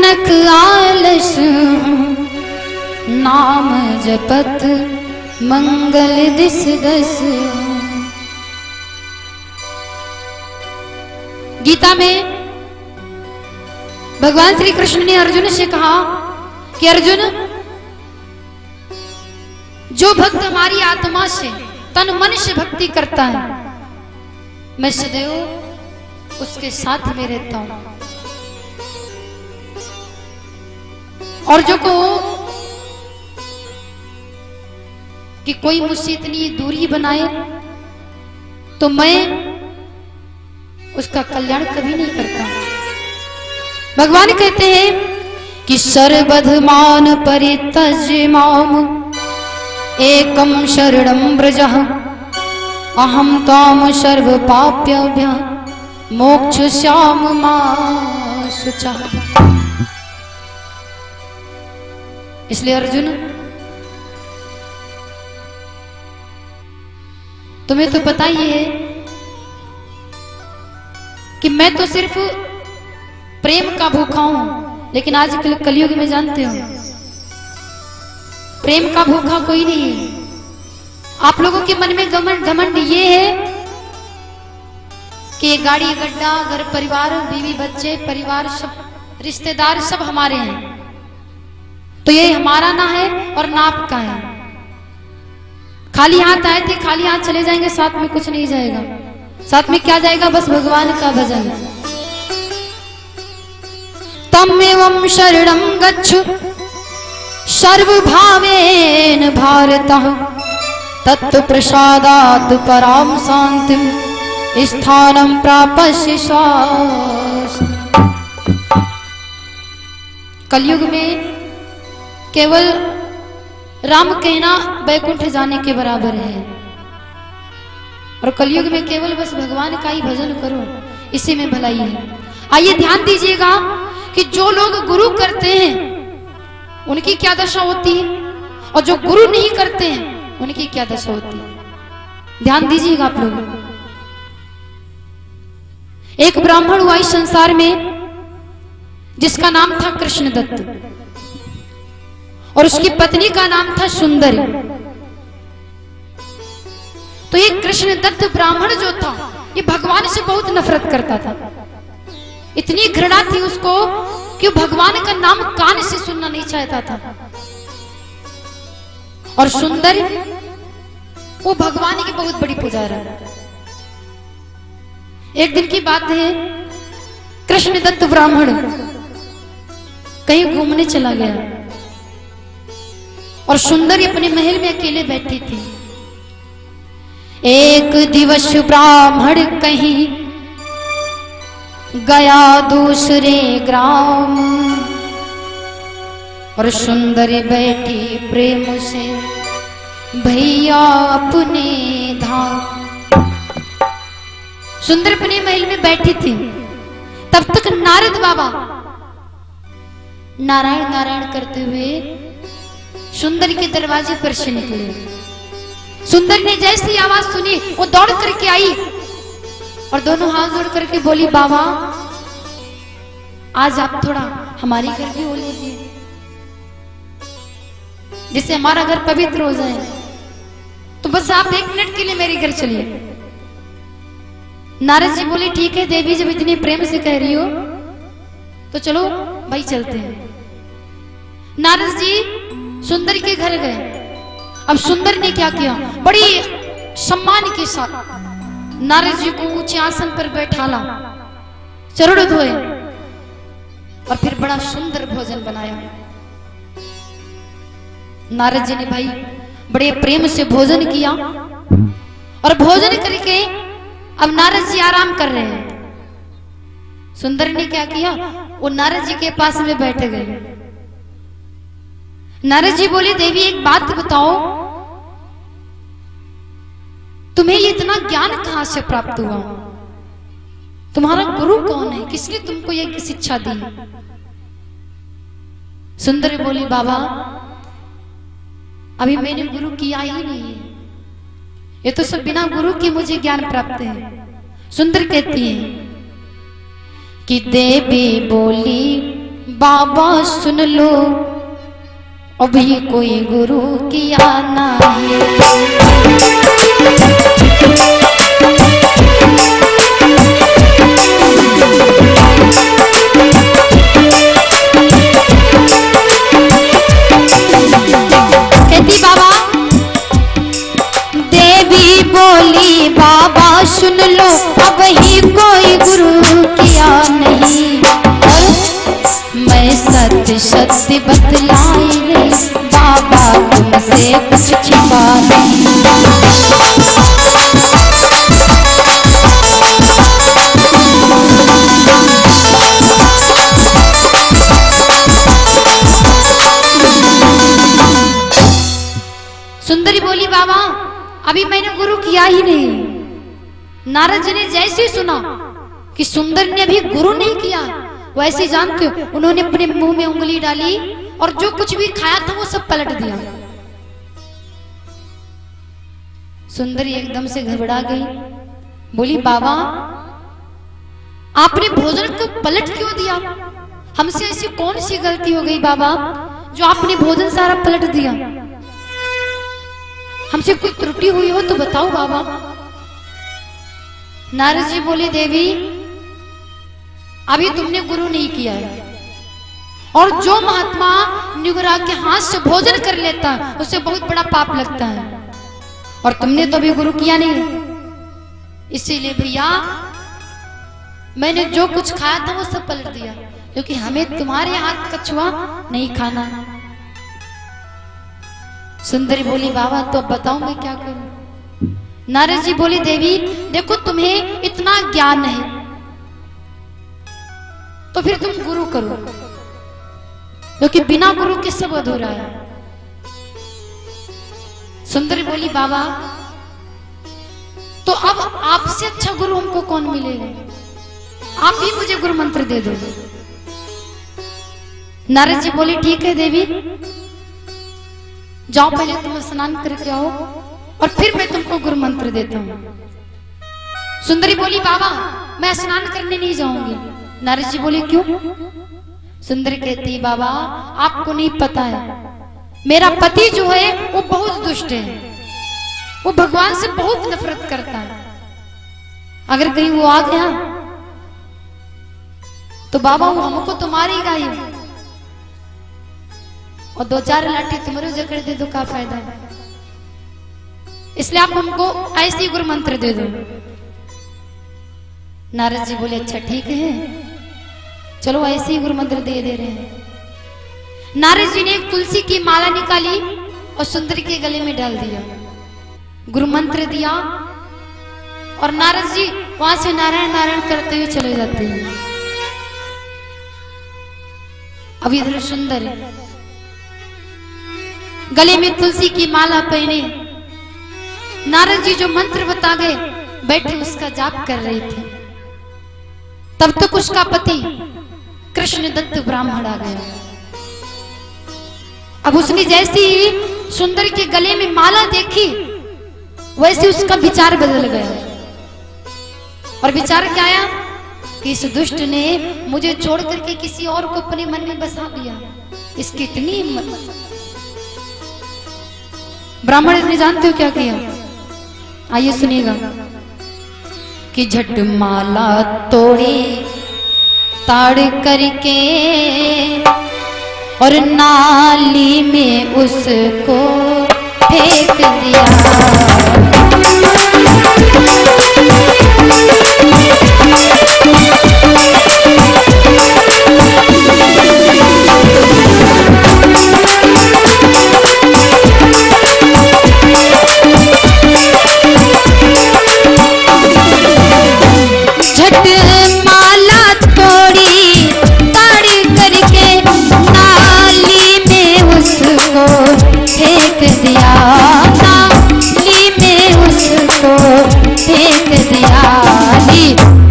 ननक आलस नाम जपत मंगल दिस दस। गीता में भगवान श्री कृष्ण ने अर्जुन से कहा कि अर्जुन, जो भक्त हमारी आत्मा से तन मन से भक्ति करता है, मैं सदैव उसके साथ में रहता हूं। और जो को कि कोई मुझसे इतनी दूरी बनाए तो मैं उसका कल्याण कभी नहीं करता। भगवान कहते हैं कि सर्वधमान परित्यज्य माम एकम शरणं व्रजः अहम ताम सर्व पाप्यभ्य मोक्षयिष्याम मा शुचः। इसलिए अर्जुन, तुम्हें तो पता ही है कि मैं तो सिर्फ प्रेम का भूखा हूं, लेकिन आजकल कलयुग में जानते हो प्रेम का भूखा कोई नहीं है। आप लोगों के मन में घमंड ये है कि गाड़ी गड्ढा घर परिवार बीवी बच्चे परिवार सब रिश्तेदार सब हमारे हैं, तो ये हमारा ना है और ना आपका है। खाली हाथ आए थे खाली हाथ चले जाएंगे, साथ में कुछ नहीं जाएगा। साथ में क्या जाएगा? बस भगवान का भजन। तमेवं शरणं गच्छ सर्वभावेन भारतः तत् प्रसादात् परां शान्तिं स्थानं प्राप्स्य स्वास्ति। कलयुग में केवल राम कहना वैकुंठ जाने के बराबर है, और कलयुग में केवल बस भगवान का ही भजन करो, इसी में भलाई है। आइए ध्यान दीजिएगा कि जो लोग गुरु करते हैं उनकी क्या दशा होती है, और जो गुरु नहीं करते हैं उनकी क्या दशा होती है। ध्यान दीजिएगा आप लोग। एक ब्राह्मण हुआ इस संसार में जिसका नाम था कृष्णदत्त, और उसकी पत्नी का नाम था सुंदरी। तो ये कृष्णदत्त ब्राह्मण जो था ये भगवान से बहुत नफरत करता था। इतनी घृणा थी उसको कि भगवान का नाम कान से सुनना नहीं चाहता था। और सुंदरी वो भगवान की बहुत बड़ी पुजारा। एक दिन की बात है, कृष्णदत्त ब्राह्मण कहीं घूमने चला गया और सुंदरी अपने महल में अकेले बैठी थी। एक दिवस ब्राह्मण कहीं गया दूसरे ग्राम, और सुंदरी बैठी प्रेम से भैया अपने धाम। सुंदर अपने महल में बैठी थी, तब तक नारद बाबा नारायण नारायण करते हुए सुंदर के दरवाजे पर से निकले। सुंदर ने जैसी आवाज सुनी वो दौड़ करके आई और दोनों हाथ जोड़ करके बोली, बाबा आज आप थोड़ा हमारी घर भी हो लीजिए, जिससे हमारा घर पवित्र हो जाए। तो बस आप 1 मिनट के लिए मेरे घर चलिए। नारद जी बोले, ठीक है देवी, जब इतनी प्रेम से कह रही हो तो चलो भाई चलते हैं। नारद जी सुंदर के घर गए। अब सुंदर ने क्या किया, बड़ी सम्मान के साथ नारद जी को ऊंचे आसन पर बैठाला, चरण धोए और फिर बड़ा सुंदर भोजन बनाया। नारद जी ने भाई बड़े प्रेम से भोजन किया, और भोजन करके अब नारद जी आराम कर रहे हैं। सुंदर ने क्या किया, वो नारद जी के पास में बैठ गए। नारद जी बोले, देवी एक बात बताओ, तुम्हें ये इतना ज्ञान कहां से प्राप्त हुआ? तुम्हारा गुरु कौन है? किसने तुमको ये शिक्षा दी? सुंदर बोली, बाबा अभी मैंने गुरु किया ही नहीं है, ये तो सब बिना गुरु के मुझे ज्ञान प्राप्त है। सुंदर कहती है कि देवी बोली, बाबा सुन लो अभी कोई गुरु की आना है। कहती बाबा, देवी बोली बाबा सुन लो अब ही कोई गुरु किया नहीं। मैं सत्य सत्य बतलाई रे बाबा तुमसे कुछ छिपा नहीं। सुंदरी बोली बाबा अभी मैंने गुरु किया ही नहीं। नारद जी ने जैसे ही सुना कि सुंदर ने अभी गुरु नहीं किया, वैसे जानते हो उन्होंने अपने मुंह में उंगली डाली और जो कुछ भी खाया था वो सब पलट दिया। सुंदरी एकदम से घबरा गई, बोली बाबा आपने भोजन को पलट क्यों दिया? हमसे ऐसी कौन सी गलती हो गई बाबा जो आपने भोजन सारा पलट दिया? हमसे कोई त्रुटि हुई हो तो बताओ बाबा। नारद जी बोले देवी अभी तुमने गुरु नहीं किया है, और जो महात्मा निगुरा के हाथ से भोजन कर लेता है उसे बहुत बड़ा पाप लगता है, और तुमने तो अभी गुरु किया नहीं। इसीलिए भैया मैंने जो कुछ खाया था वो सब पलट दिया, क्योंकि हमें तुम्हारे हाथ का छुआ नहीं खाना। सुंदरी बोली बाबा तो अब बताओ मैं क्या करूं? नारद जी बोली देवी देखो तुम्हें इतना ज्ञान है तो फिर तुम गुरु करो, क्योंकि बिना गुरु के सब अधूरा है। सुंदरी बोली बाबा तो अब आपसे अच्छा गुरु हमको कौन मिलेगा? आप ही मुझे गुरु मंत्र दे दो। नारद जी बोली ठीक है देवी जाओ, पहले तुम स्नान करके आओ और फिर मैं तुमको गुरु मंत्र देता हूं। सुंदरी बोली बाबा मैं स्नान करने नहीं जाऊंगी। नारद जी बोले क्यों? सुंदरी कहती बाबा आपको नहीं पता है मेरा पति जो है वो बहुत दुष्ट है, वो भगवान से बहुत नफरत करता है। अगर कहीं वो आ गया तो बाबा वो हमको तो मारेगा ही, और दो चार लाठी तुम्हारे जकड़ दे दो का फायदा है। इसलिए आप हमको ऐसे ही गुरु मंत्र दे दो। नारद जी बोले अच्छा ठीक है चलो ऐसे ही गुरु मंत्र दे रहे हैं। नारद जी ने एक तुलसी की माला निकाली और सुंदरी के गले में डाल दिया, गुरु मंत्र दिया, और नारद जी वहां से नारायण नारायण करते हुए चले जाते हैं। अब इधर सुंदर गले में तुलसी की माला पहने नारद जी जो मंत्र बता गए बैठे उसका जाप कर रहे थे। तब तक उसका पति कृष्ण दत्त ब्राह्मण आ गया। अब उसने जैसी सुंदर के गले में माला देखी वैसे उसका विचार बदल गया, और विचार क्या आया कि इस दुष्ट ने मुझे छोड़ करके किसी और को अपने मन में बसा लिया, इसकी इतनी हिम्मत। ब्राह्मण ने जानते हो क्या किया? आइए सुनिएगा कि झट माला तोड़ी ताड़ करके और नाली में उसको फेंक दिया।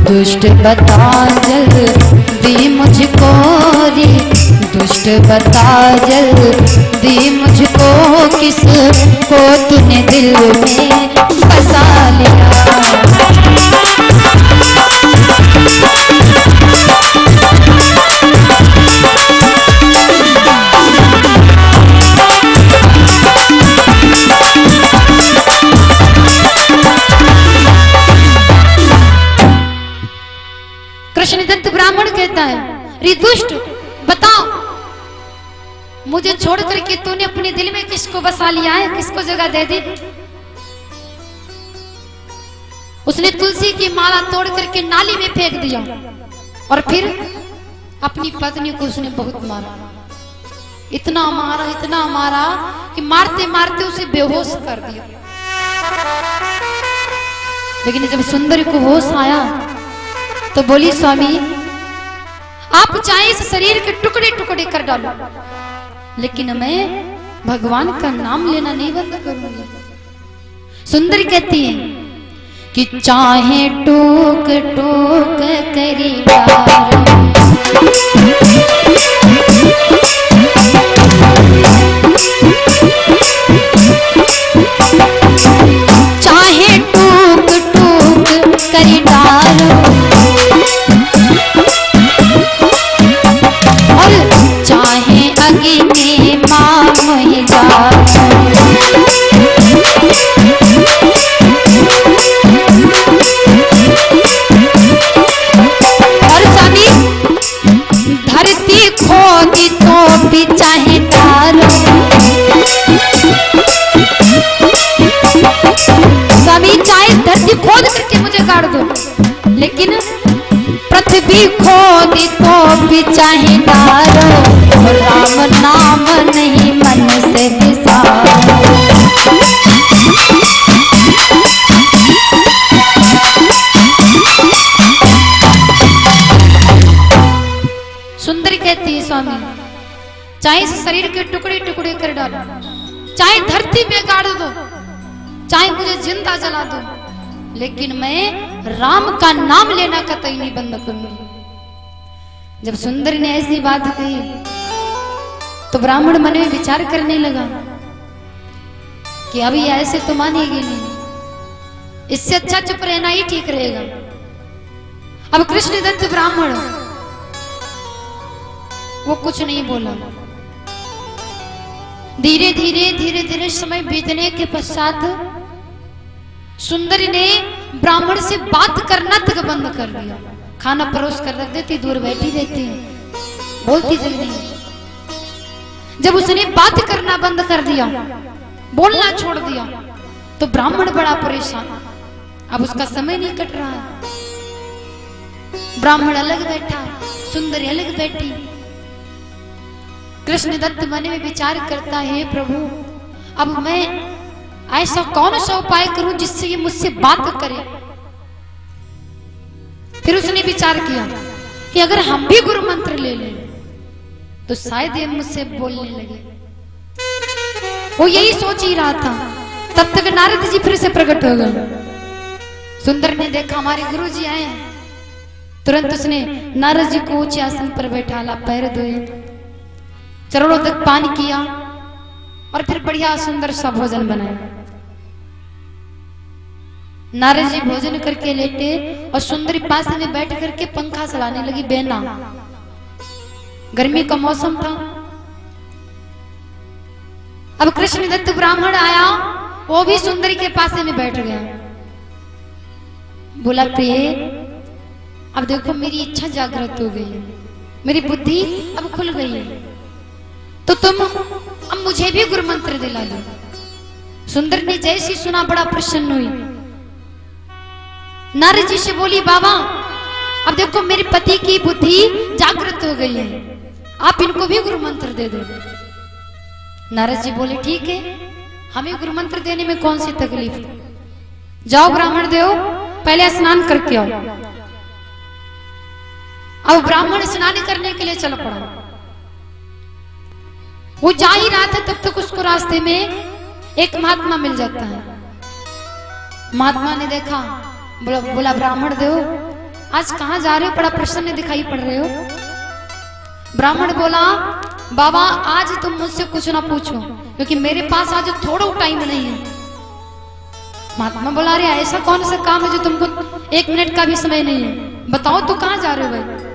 दुष्ट बता जल्दी मुझको रे, दुष्ट बता जल्दी मुझको, किसको तूने दिल में बसा लिया। कहता है, रे दुष्ट बताओ, मुझे छोड़ करके तूने अपने दिल में किसको बसा लिया है, किसको जगह दे दी? उसने तुलसी की माला तोड़ करके नाली में फेंक दिया और फिर अपनी पत्नी को उसने बहुत मारा, इतना मारा कि मारते मारते उसे बेहोश कर दिया। लेकिन जब सुंदरी को होश आया तो बोली, स्वामी आप चाहे इस शरीर के टुकड़े टुकड़े कर डालो, लेकिन मैं भगवान का नाम लेना नहीं बंद करूंगी। सुंदरी कहती है कि चाहे टूक टूक करी चाहे टूक टूक करी डारो और चाहे अग्नि माम ही जाओ। और स्वामी धरती खोदी तो भी चाहे डारो, स्वामी चाहे धरती खोद करके मुझे गाड़ दो, लेकिन पृथ्वी खोदी तो भी चाहे डारो, और राम नाम नहीं मन से बिसारो। सुंदरी कहती है, स्वामी चाहे इस शरीर के टुकड़े टुकड़े कर डालो, चाहे धरती में गाड़ दो, चाहे मुझे जिंदा जला दो, लेकिन मैं राम का नाम लेना कतई नहीं बंद करूंगी। जब सुंदरी ने ऐसी बात कही तो ब्राह्मण मन में विचार करने लगा कि अभी ऐसे तो मानेगी नहीं, इससे अच्छा चुप रहना ही ठीक रहेगा। अब कृष्णदत्त ब्राह्मण वो कुछ नहीं बोला। धीरे धीरे समय बीतने के पश्चात सुंदरी ने ब्राह्मण से बात करना तक बंद कर दिया। खाना परोस कर रख देती, दूर बैठी रहती, बोलती तक नहीं। जब उसने बात करना बंद कर दिया, बोलना छोड़ दिया, तो ब्राह्मण बड़ा परेशान, अब उसका समय नहीं कट रहा है। ब्राह्मण अलग बैठा, सुंदरी अलग बैठी। कृष्णदत्त मन में विचार करता है, प्रभु अब मैं ऐसा कौन सा उपाय करूं जिससे ये मुझसे बात करे। फिर उसने विचार किया कि अगर हम भी गुरु मंत्र ले लें तो शायद ये मुझसे बोलने लगे। वो यही सोच ही रहा था, तब तक नारद जी फिर से प्रकट हो गए। सुंदर ने देखा हमारे गुरु जी आए, तुरंत उसने नारद जी को ऊंचे आसन पर बैठाला, पैर धोए, चरणों तक पानी किया और फिर बढ़िया सुंदर सा भोजन बनाया। नारद जी भोजन करके लेटे और सुंदरी पास में बैठ करके पंखा चलाने लगी बेना। गर्मी का मौसम था। अब कृष्णदत्त ब्राह्मण आया, वो भी सुंदरी के पास में बैठ गया। बोला, प्रिय अब देखो मेरी इच्छा जागृत हो गई है, मेरी बुद्धि अब खुल गई है, तो तुम अब मुझे भी गुरु मंत्र दिला दो। सुंदर ने जैसी सुना बड़ा प्रसन्न हुई। नारद जी से बोली, बाबा अब देखो मेरे पति की बुद्धि जागृत हो गई है, आप इनको भी गुरु मंत्र दे दो। नारद जी बोले, ठीक है, हमें गुरु मंत्र देने में कौन सी तकलीफ है, जाओ ब्राह्मण देव पहले स्नान करके आओ। अब ब्राह्मण स्नान करने के लिए चल पड़ा। वो जा ही रहा था, तब तक उसको रास्ते में एक महात्मा मिल जाता है। महात्मा ने देखा, बोला ब्राह्मण देव आज कहाँ जा रहे हो, बड़ा प्रसन्न दिखाई पड़ रहे हो। ब्राह्मण बोला, बाबा आज तुम मुझसे कुछ ना पूछो, क्योंकि मेरे पास आज थोड़ा टाइम नहीं है। महात्मा बोला, अरे ऐसा कौन सा काम है जो तुमको 1 मिनट का भी समय नहीं है, बताओ तो कहाँ जा रहे हो भाई।